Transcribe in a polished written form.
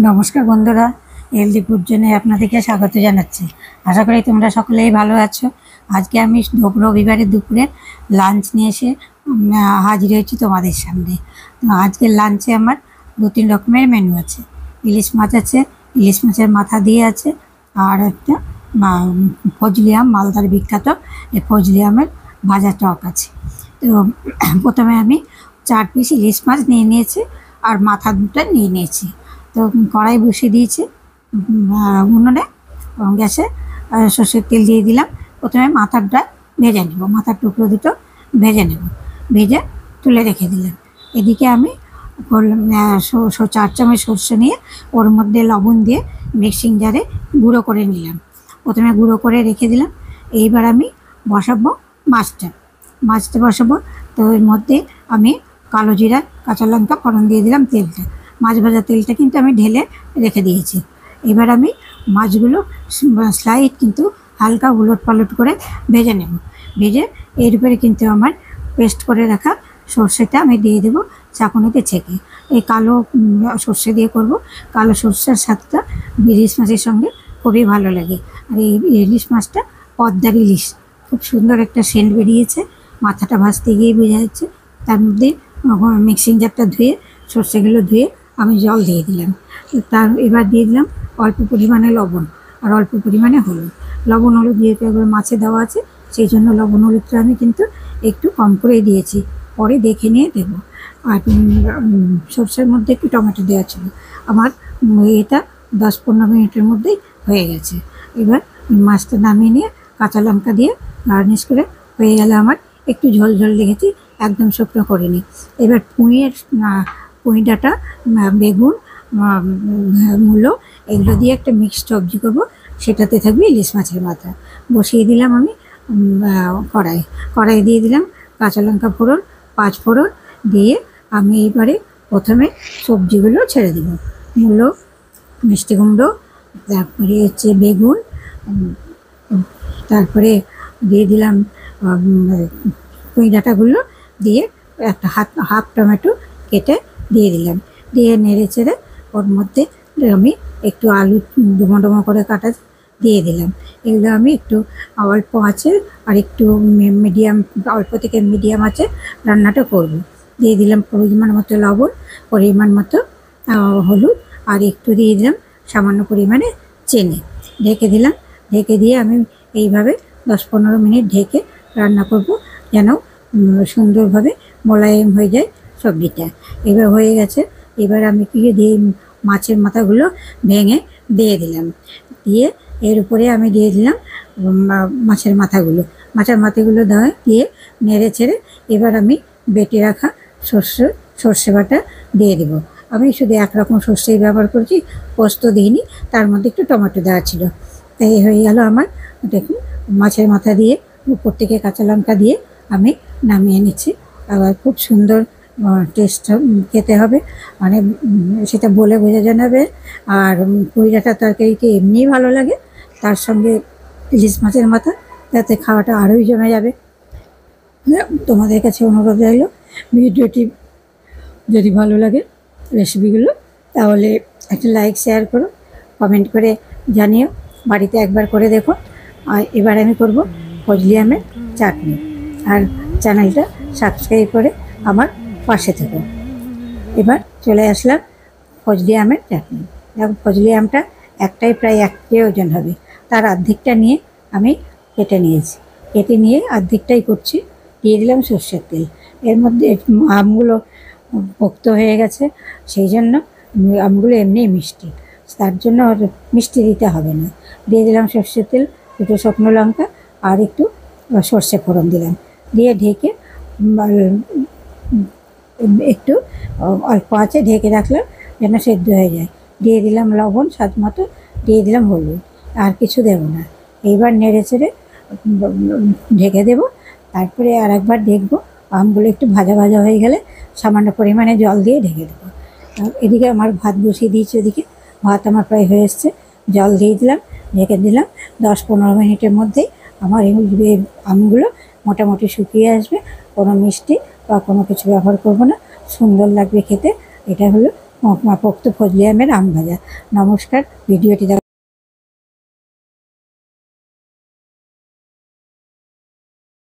নমস্কার বন্ধুরা, healthy food জোনে আপনাদেরকে স্বাগত জানাচ্ছি। আশা করি তোমরা সকলেই ভালো আছো। আজকে আমি রবিবারের দুপুরে লাঞ্চ নিয়ে এসে হাজির হয়েছি তোমাদের সামনে। তো আজকের লাঞ্চে আমার 2-3 রকমের মেনু আছে। ইলিশ মাছ আছে, ইলিশ মাছের মাথা দিয়ে আছে, আর একটা ফজলি আম, মালদার বিখ্যাত এই ফজলি আমের ভাজা টক আছে। তো প্রথমে আমি 4 পিস ইলিশ মাছ নিয়ে নিয়েছি আর মাথা দুটো নিয়ে নিয়েছি। তো কড়াই বসিয়ে দিয়েছি উনুনে, গ্যাসে সর্ষের তেল দিয়ে দিলাম। প্রথমে মাথাটা ভেজে নেব, মাথার টুকরো দুটো ভেজে নেব, ভেজে তুলে রেখে দিলাম। এদিকে আমি 4 চামচ সর্ষে নিয়ে ওর মধ্যে লবণ দিয়ে মিক্সিং জারে গুঁড়ো করে নিলাম। প্রথমে গুঁড়ো করে রেখে দিলাম। এইবার আমি বসাবো মাছটা বসাবো। তো এর মধ্যে আমি কালো জিরা, কাঁচা লঙ্কা ফোড়ন দিয়ে দিলাম। মাছ ভাজা তেলটা কিন্তু আমি ঢেলে রেখে দিয়েছি। এবার আমি মাছগুলো স্লাইড কিন্তু হালকা উলট পালট করে ভেজে নেব। ভেজে এর উপরে কিন্তু আমার পেস্ট করে রাখা সর্ষেটা আমি দিয়ে দেবো চাকুনিতে ছেঁকে। এই কালো সর্ষে দিয়ে করব। কালো সর্ষের স্বাদটা ইলিশ মাছের সঙ্গে খুবই ভালো লাগে। আর এই ইলিশ মাছটা পদ্মার ইলিশ, খুব সুন্দর একটা সেন্ট বেরিয়েছে। মাথাটা ভাজতে গিয়ে বোঝা যাচ্ছে। তার মধ্যে মিক্সিং জারটা ধুয়ে, সর্ষেগুলো ধুয়ে আমি জল দিয়ে দিলাম। এবার দিয়ে দিলাম অল্প পরিমাণে লবণ আর অল্প পরিমাণে হলুদ। লবণ হলুদ যেহেতু একবার মাছে দেওয়া আছে, সেই জন্য লবণ হলুদটা আমি কিন্তু একটু কম করে দিয়েছি, পরে দেখে নিয়ে দেবো। আর সর্ষের মধ্যে একটু টমেটো দেওয়া ছিল। আমার এটা 10-15 মিনিটের মধ্যেই হয়ে গেছে। এবার মাছটা নামিয়ে নিয়ে কাঁচা লঙ্কা দিয়ে গার্নিশ করে হয়ে গেলে আমার একটু ঝোল ঝোল রেখেছি, একদম শুকনো করিনি। এবার পুঁই ডাঁটা, বেগুন, মূলো এগুলো দিয়ে একটা মিক্সড সবজি করবো। সেটাতে থাকবে ইলিশ মাছের মাথা। বসিয়ে দিলাম আমি কড়াই দিয়ে দিলাম কাঁচা লঙ্কা ফোড়ন, 5 ফোড়ন দিয়ে আমি এবারে প্রথমে সবজিগুলো ছেড়ে দেব। মূলো, মিষ্টি কুমড়ো, তারপরে হচ্ছে বেগুন, তারপরে দিয়ে দিলাম পুঁই ডাঁটাগুলো দিয়ে একটা হাফ টমেটো কেটে দিয়ে দিলাম। দিয়ে নেড়ে চেড়ে ওর মধ্যে আমি একটু আলু ডুমো ডুমো করে কাটা দিয়ে দিলাম। এগুলো আমি একটু অল্প আছে আর একটু মিডিয়াম, অল্প থেকে মিডিয়াম আছে রান্নাটা করব। দিয়ে দিলাম পরিমাণ মতো লবণ, পরিমাণ মতো হলুদ, আর একটু দিয়ে দিলাম সামান্য পরিমাণে চিনি। ঢেকে দিলাম। ঢেকে দিয়ে আমি এইভাবে 10-15 মিনিট ঢেকে রান্না করব, যেন সুন্দরভাবে মোলায়েম হয়ে যায় সবজিটা। এবার হয়ে গেছে। এবার আমি কি দিয়ে মাছের মাথাগুলো ভেঙে দিয়ে দিলাম। দিয়ে এর উপরে আমি দিয়ে দিলাম মাছের মাথাগুলো দিয়ে নেড়ে ছেড়ে এবার আমি বেটে রাখা সর্ষে বাটা দিয়ে দেবো। আমি শুধু একরকম সর্ষেই ব্যবহার করছি, পোস্ত দিইনি, তার মধ্যে একটু টমেটো দেওয়া ছিল। তাই হয়ে গেল আমার। দেখুন, মাছের মাথা দিয়ে উপর থেকে কাঁচা লঙ্কা দিয়ে আমি নামিয়ে নিচ্ছি। আবার খুব সুন্দর টেস্ট খেতে হবে, মানে সেটা বলে বোঝা যাবে। আর পুঁই ডাঁটার তরকারিকে এমনিই ভালো লাগে, তার সঙ্গে ইলিশ মাছের মাথা, তাতে খাওয়াটা আরোই জমে যাবে। তোমাদের কাছে অনুরোধ রইল, ভিডিওটি যদি ভালো লাগে রেসিপিগুলো, তাহলে একটা লাইক, শেয়ার করো, কমেন্ট করে জানিও। বাড়িতে একবার করে দেখো। আর এবার আমি করব ফজলি আমের চাটনি। আর চ্যানেলটা সাবস্ক্রাইব করে আমার পাশে থেকো। এবার চলে আসলাম ফজলি আমের চাটনি। দেখো, ফজলি আমটা একটাই প্রায় 1 কেজি ওজন হবে, তার অর্ধেকটা নিয়ে আমি কেটে নিয়েছি। কেটে নিয়ে অর্ধেকটাই করছি। দিয়ে দিলাম সর্ষের তেল। এর মধ্যে আমগুলো পোক্ত হয়ে গেছে, সেই জন্য আমগুলো এমনিই মিষ্টি, তার জন্য মিষ্টি দিতে হবে না। দিয়ে দিলাম সর্ষের তেল, 2 শুকনো লঙ্কা আর একটু সর্ষে ফোড়ন দিলাম। দিয়ে ঢেকে একটু অল্প আছে ঢেকে রাখলাম যেন সেদ্ধ হয়ে যায়। দিয়ে দিলাম লবণ স্বাদ মতো, দিয়ে দিলাম হলুদ, আর কিছু দেবো না। এইবার নেড়ে চেড়ে ঢেকে দেবো। তারপরে আর একবার দেখবো, আমগুলো একটু ভাজা ভাজা হয়ে গেলে সামান্য পরিমাণে জল দিয়ে ঢেকে দেবো। এদিকে আমার ভাত বসিয়ে দিয়েছি। ওদিকে ভাত আমার প্রায় হয়ে এসছে। জল দিয়ে দিলাম, ঢেকে দিলাম। 10-15 মিনিটের মধ্যেই আমার এই আমগুলো মোটামুটি শুকিয়ে আসবে। কোনো মিষ্টি বা কোনো কিছু ব্যবহার করব না, সুন্দর লাগবে খেতে। এটা হলো পোক্ত ফজলি আমের আম ভাজা। নমস্কার, ভিডিওটি